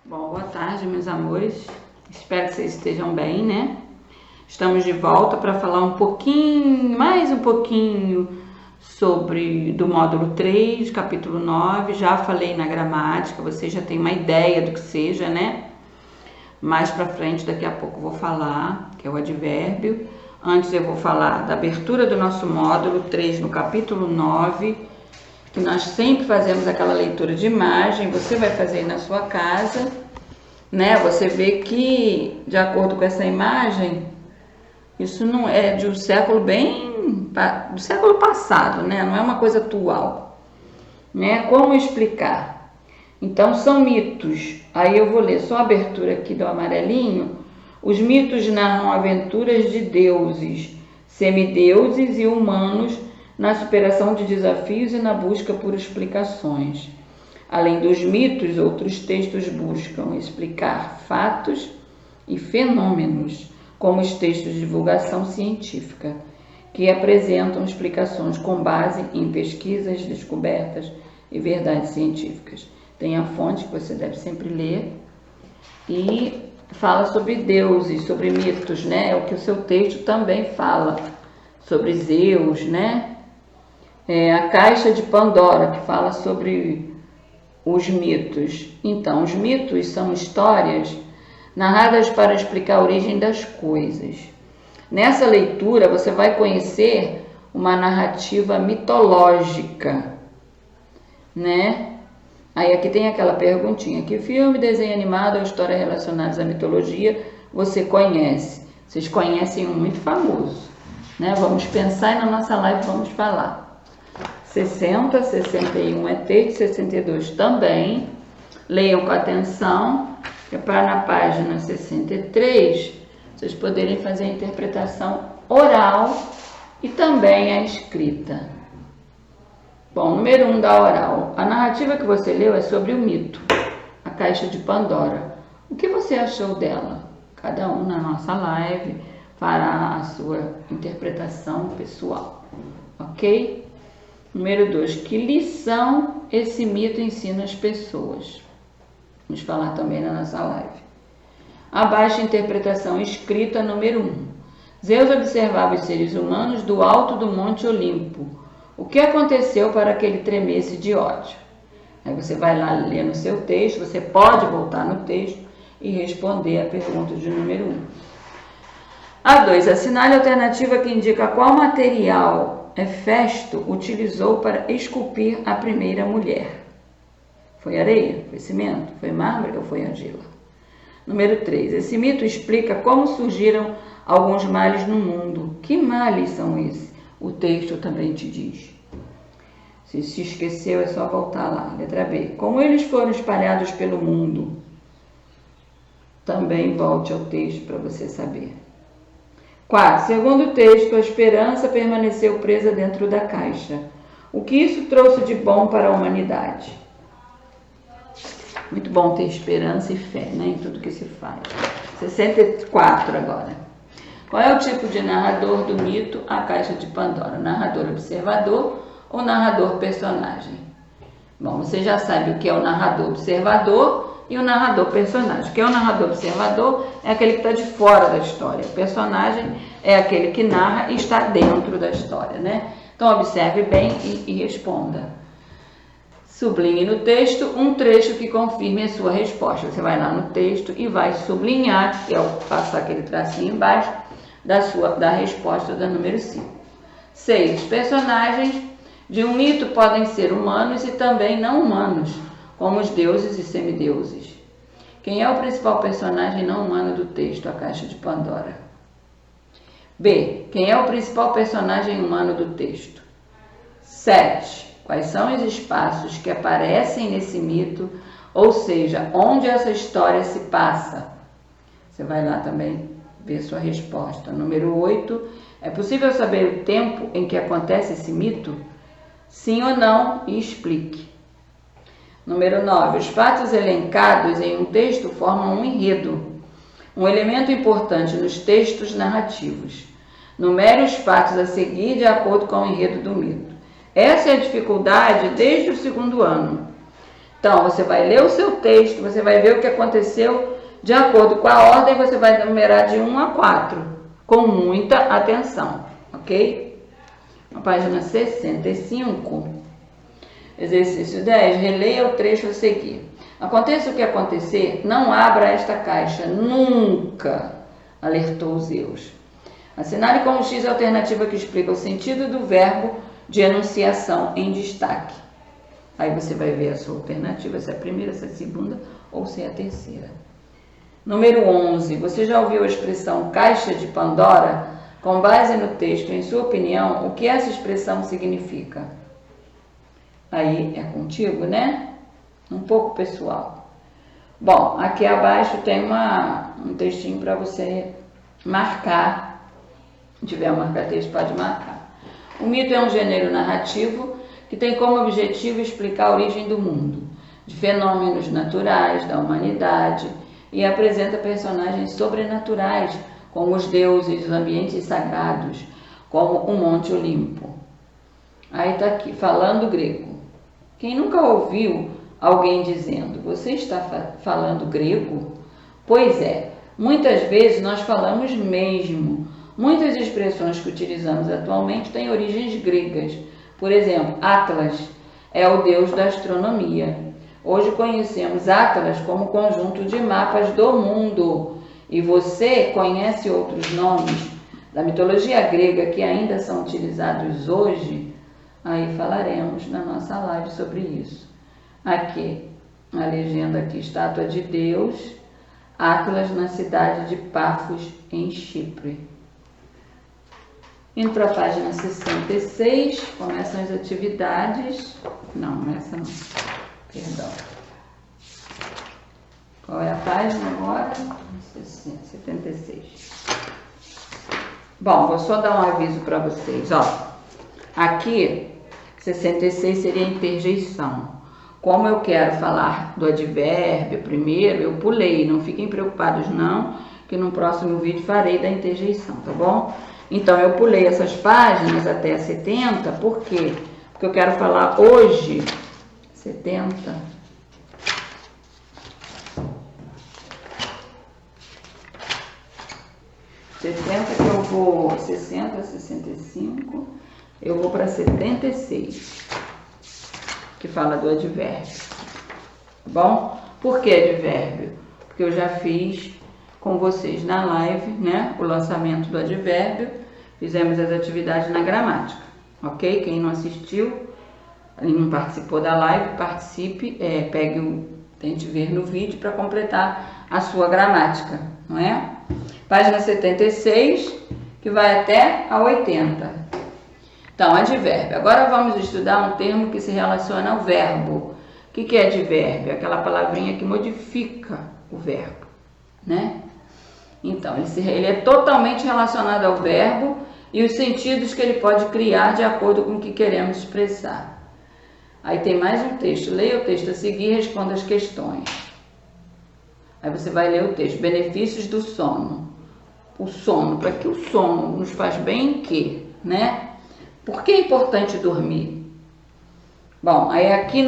Bom, boa tarde, meus amores. Espero que vocês estejam bem, né? Estamos de volta para falar mais um pouquinho do módulo 3, capítulo 9. Já falei na gramática, vocês já têm uma ideia do que seja, né? Mais para frente, daqui a pouco, eu vou falar, que é o advérbio. Antes eu vou falar da abertura do nosso módulo 3 no capítulo 9, que nós sempre fazemos aquela leitura de imagem. Você vai fazer aí na sua casa, né? Você vê que, de acordo com essa imagem, isso não é de um século do século passado, né? Não é uma coisa atual, né? Como explicar? Então, são mitos. Aí eu vou ler só a abertura aqui do amarelinho. Os mitos narram aventuras de deuses, semideuses e humanos na superação de desafios e na busca por explicações. Além dos mitos, outros textos buscam explicar fatos e fenômenos, como os textos de divulgação científica, que apresentam explicações com base em pesquisas, descobertas e verdades científicas. Tem a fonte que você deve sempre ler e fala sobre deuses, sobre mitos, né? É o que o seu texto também fala, sobre Zeus, né? A Caixa de Pandora, que fala sobre os mitos. Então, os mitos são histórias narradas para explicar a origem das coisas. Nessa leitura, você vai conhecer uma narrativa mitológica, né? Aí aqui tem aquela perguntinha: que filme, desenho animado ou história relacionados à mitologia você conhece? Vocês conhecem um muito famoso, né? Vamos pensar e na nossa live vamos falar. 60, 61 é texto, 62 também. Leiam com atenção, que é para na página 63 vocês poderem fazer a interpretação oral e também a escrita. Bom, número 1 da oral. A narrativa que você leu é sobre o mito, a Caixa de Pandora. O que você achou dela? Cada um na nossa live fará a sua interpretação pessoal, ok? Número 2. Que lição esse mito ensina às pessoas? Vamos falar também na nossa live. Abaixo, interpretação escrita, número 1. Zeus observava os seres humanos do alto do Monte Olimpo. O que aconteceu para que ele tremesse de ódio? Aí você vai lá ler no seu texto, você pode voltar no texto e responder a pergunta de número 1. A2. Assinale a alternativa que indica qual material Hefesto utilizou para esculpir a primeira mulher. Foi areia? Foi cimento? Foi mármore ou foi argila? Número 3. Esse mito explica como surgiram alguns males no mundo. Que males são esses? O texto também te diz. Se esqueceu, é só voltar lá. Letra B. Como eles foram espalhados pelo mundo? Também volte ao texto para você saber. 4. Segundo o texto, a esperança permaneceu presa dentro da caixa. O que isso trouxe de bom para a humanidade? Muito bom ter esperança e fé, né, em tudo que se faz. 64 agora. Qual é o tipo de narrador do mito A Caixa de Pandora? Narrador observador ou narrador personagem? Bom, você já sabe o que é o narrador observador e o narrador personagem. O que é o narrador observador? É aquele que está de fora da história. O personagem é aquele que narra e está dentro da história, né? Então, observe bem e responda. Sublinhe no texto um trecho que confirme a sua resposta. Você vai lá no texto e vai sublinhar, que é passar aquele tracinho embaixo da resposta da número 5. 6. Os personagens de um mito podem ser humanos e também não humanos, como os deuses e semideuses. Quem é o principal personagem não humano do texto, A Caixa de Pandora? B. Quem é o principal personagem humano do texto? 7. Quais são os espaços que aparecem nesse mito, ou seja, onde essa história se passa? Você vai lá também ver sua resposta. Número 8. É possível saber o tempo em que acontece esse mito? Sim ou não? E explique. Número 9. Os fatos elencados em um texto formam um enredo, um elemento importante nos textos narrativos. Numere os fatos a seguir de acordo com o enredo do mito. Essa é a dificuldade desde o segundo ano. Então, você vai ler o seu texto, você vai ver o que aconteceu de acordo com a ordem, você vai numerar de 1 a 4, com muita atenção, ok? Na página 65, exercício 10, releia o trecho a seguir. Aconteça o que acontecer, não abra esta caixa, nunca, alertou Zeus. Assinale com o X a alternativa que explica o sentido do verbo de enunciação em destaque. Aí você vai ver a sua alternativa, se é a primeira, se é a segunda ou se é a terceira. Número 11. Você já ouviu a expressão caixa de Pandora? Com base no texto, em sua opinião, o que essa expressão significa? Aí é contigo, né? Um pouco pessoal. Bom, aqui abaixo tem um textinho para você marcar. Se tiver um marca-texto, pode marcar. O mito é um gênero narrativo que tem como objetivo explicar a origem do mundo, de fenômenos naturais da humanidade, e apresenta personagens sobrenaturais, como os deuses, os ambientes sagrados, como o Monte Olimpo. Aí está aqui, falando grego. Quem nunca ouviu alguém dizendo, você está falando grego? Pois é, muitas vezes nós falamos mesmo. Muitas expressões que utilizamos atualmente têm origens gregas. Por exemplo, Atlas é o deus da astronomia. Hoje conhecemos Atlas como conjunto de mapas do mundo. E você conhece outros nomes da mitologia grega que ainda são utilizados hoje? Aí falaremos na nossa live sobre isso. Aqui, a legenda aqui, estátua de Deus, Atlas na cidade de Pafos, em Chipre. Indo para a página 66, começam as atividades. Não, essa não. Perdão. Qual é a página agora? 76. Bom, vou só dar um aviso para vocês. Ó, aqui, 66 seria interjeição. Como eu quero falar do advérbio primeiro, eu pulei. Não fiquem preocupados não, que no próximo vídeo farei da interjeição, tá bom? Então, eu pulei essas páginas até a 70, por quê? Porque eu quero falar hoje, 70, que eu vou, 60, 65, eu vou para 76, que fala do advérbio, tá bom? Por que advérbio? Porque eu já fiz com vocês na live, né, o lançamento do advérbio, fizemos as atividades na gramática, ok? Quem não assistiu, não participou da live, participe, tente ver no vídeo para completar a sua gramática, não é? Página 76, que vai até a 80. Então, advérbio. Agora vamos estudar um termo que se relaciona ao verbo. O que é advérbio? Aquela palavrinha que modifica o verbo, né? Então, ele é totalmente relacionado ao verbo e os sentidos que ele pode criar de acordo com o que queremos expressar. Aí tem mais um texto. Leia o texto a seguir e responda as questões. Aí você vai ler o texto. Benefícios do sono. O sono. Para que o sono nos faz bem em quê? Né? Por que é importante dormir? Bom, aí aqui,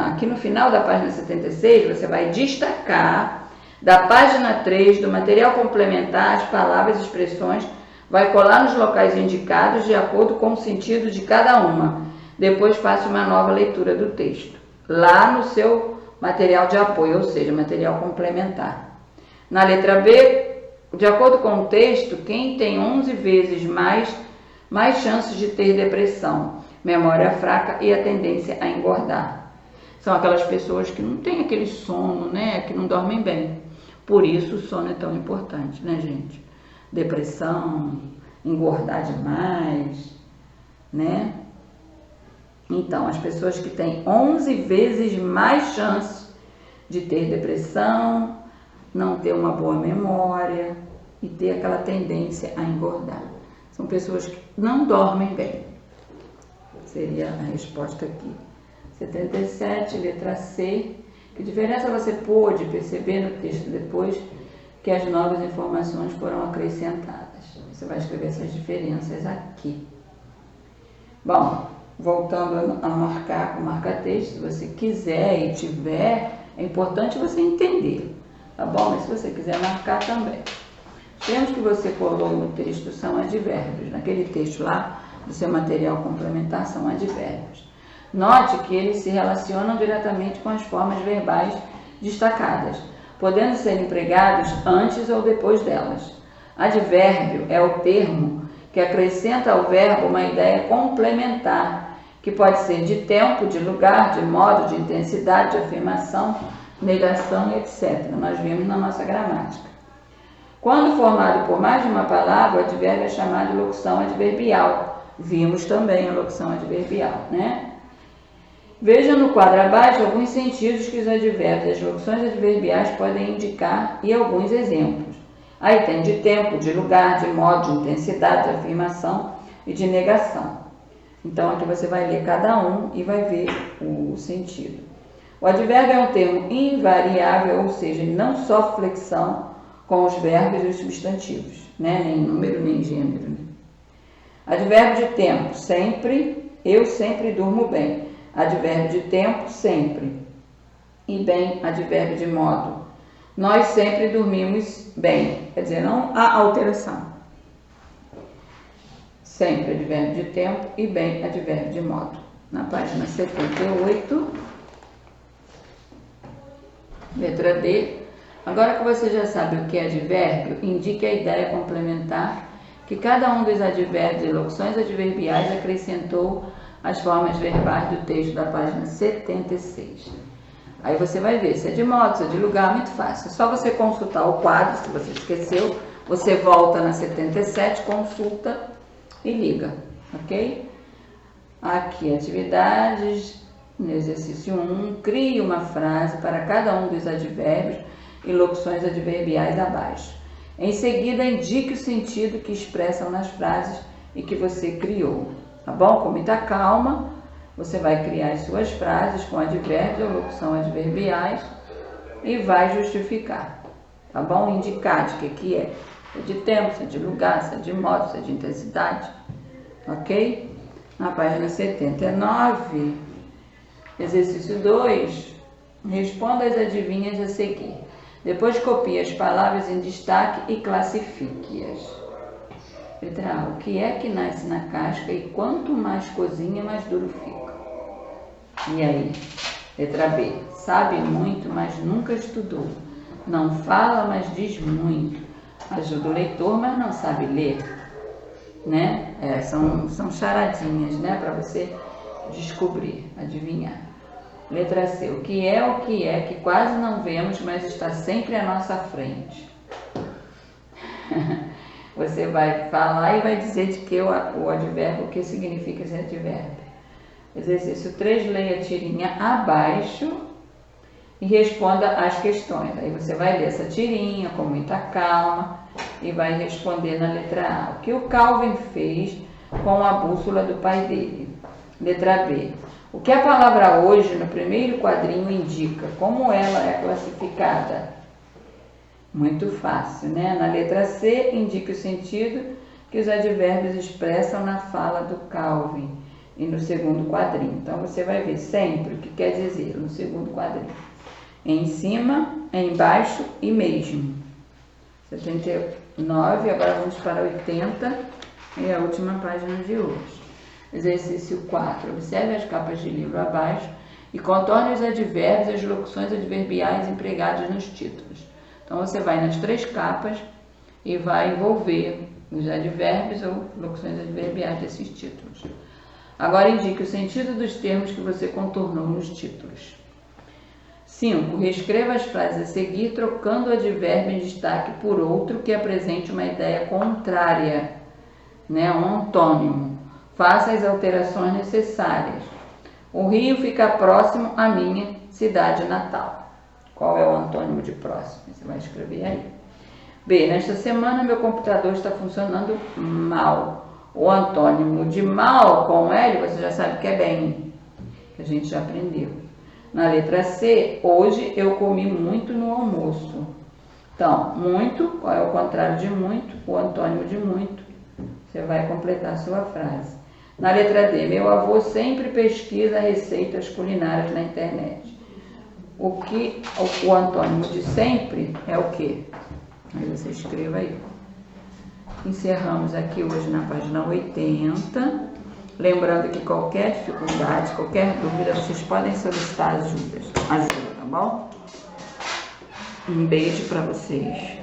aqui no final da página 76, você vai destacar da página 3 do material complementar as palavras e expressões, vai colar nos locais indicados de acordo com o sentido de cada uma. Depois faça uma nova leitura do texto, lá no seu material de apoio, ou seja, material complementar. Na letra B, de acordo com o texto, quem tem 11 vezes mais chances de ter depressão, memória fraca e a tendência a engordar. São aquelas pessoas que não têm aquele sono, né, que não dormem bem. Por isso o sono é tão importante, né, gente? Depressão, engordar demais, né? Então, as pessoas que têm 11 vezes mais chance de ter depressão, não ter uma boa memória e ter aquela tendência a engordar. São pessoas que não dormem bem. Seria a resposta aqui. 77, letra C. Que diferença você pôde perceber no texto depois que as novas informações foram acrescentadas? Você vai escrever essas diferenças aqui. Bom, voltando a marcar com marca-texto, se você quiser e tiver, é importante você entender, tá bom? Mas se você quiser marcar também. Os termos que você colou no texto são advérbios. Naquele texto lá, do seu material complementar, são advérbios. Note que eles se relacionam diretamente com as formas verbais destacadas, podendo ser empregados antes ou depois delas. Advérbio é o termo que acrescenta ao verbo uma ideia complementar, que pode ser de tempo, de lugar, de modo, de intensidade, de afirmação, negação, etc. Nós vimos na nossa gramática. Quando formado por mais de uma palavra, o advérbio é chamado de locução adverbial. Vimos também a locução adverbial, né? Veja no quadro abaixo alguns sentidos que os advérbios e as locuções adverbiais podem indicar e alguns exemplos. Aí tem de tempo, de lugar, de modo, de intensidade, de afirmação e de negação. Então aqui você vai ler cada um e vai ver o sentido. O advérbio é um termo invariável, ou seja, ele não sofre flexão com os verbos e os substantivos, né? Nem número, nem gênero. Né? Advérbio de tempo, sempre, eu sempre durmo bem. Advérbio de tempo, sempre. E bem, advérbio de modo. Nós sempre dormimos bem. Quer dizer, não há alteração. Sempre advérbio de tempo e bem advérbio de modo. Na página 78, letra D. Agora que você já sabe o que é advérbio, indique a ideia complementar que cada um dos advérbios e locuções adverbiais acrescentou às formas verbais do texto da página 76. Aí você vai ver se é de modo, se é de lugar, muito fácil. É só você consultar o quadro, se você esqueceu, você volta na 77, consulta e liga, ok? Aqui, atividades, no exercício 1, crie uma frase para cada um dos advérbios e locuções adverbiais abaixo. Em seguida, indique o sentido que expressam nas frases e que você criou. Tá bom? Com muita calma, você vai criar as suas frases com advérbios ou locução adverbiais e vai justificar. Tá bom? Indicar de que é. Se é de tempo, se é de lugar, se é de modo, se é de intensidade. Ok? Na página 79, exercício 2, responda as adivinhas a seguir. Depois copie as palavras em destaque e classifique-as. Letra A. O que é que nasce na casca e quanto mais cozinha, mais duro fica? E aí? Letra B. Sabe muito, mas nunca estudou. Não fala, mas diz muito. Ajuda o leitor, mas não sabe ler. Né? São charadinhas, né? Para você descobrir, adivinhar. Letra C. O que é que quase não vemos, mas está sempre à nossa frente? Você vai falar e vai dizer de que o advérbio, o que significa esse advérbio. Exercício 3, leia a tirinha abaixo e responda as questões. Aí você vai ler essa tirinha com muita calma e vai responder na letra A. O que o Calvin fez com a bússola do pai dele? Letra B. O que a palavra hoje no primeiro quadrinho indica? Como ela é classificada? Muito fácil, né? Na letra C, indique o sentido que os advérbios expressam na fala do Calvin e no segundo quadrinho. Então, você vai ver sempre o que quer dizer no segundo quadrinho. Em cima, embaixo e mesmo. 79, agora vamos para 80 e a última página de hoje. Exercício 4. Observe as capas de livro abaixo e contorne os advérbios e as locuções adverbiais empregadas nos títulos. Então, você vai nas 3 capas e vai envolver os advérbios ou locuções adverbiais desses títulos. Agora, indique o sentido dos termos que você contornou nos títulos. 5. Reescreva as frases a seguir, trocando o advérbio em destaque por outro que apresente uma ideia contrária, né? Um antônimo. Faça as alterações necessárias. O Rio fica próximo à minha cidade natal. Qual é o antônimo de próximo? Você vai escrever aí. B. Nesta semana, meu computador está funcionando mal. O antônimo de mal com L, você já sabe que é bem, que a gente já aprendeu. Na letra C, hoje eu comi muito no almoço. Então, muito, qual é o contrário de muito? O antônimo de muito. Você vai completar a sua frase. Na letra D, meu avô sempre pesquisa receitas culinárias na internet. O que o antônimo de sempre é o quê? Aí você escreva aí. Encerramos aqui hoje na página 80. Lembrando que qualquer dificuldade, qualquer dúvida, vocês podem solicitar ajuda, tá bom? Um beijo para vocês.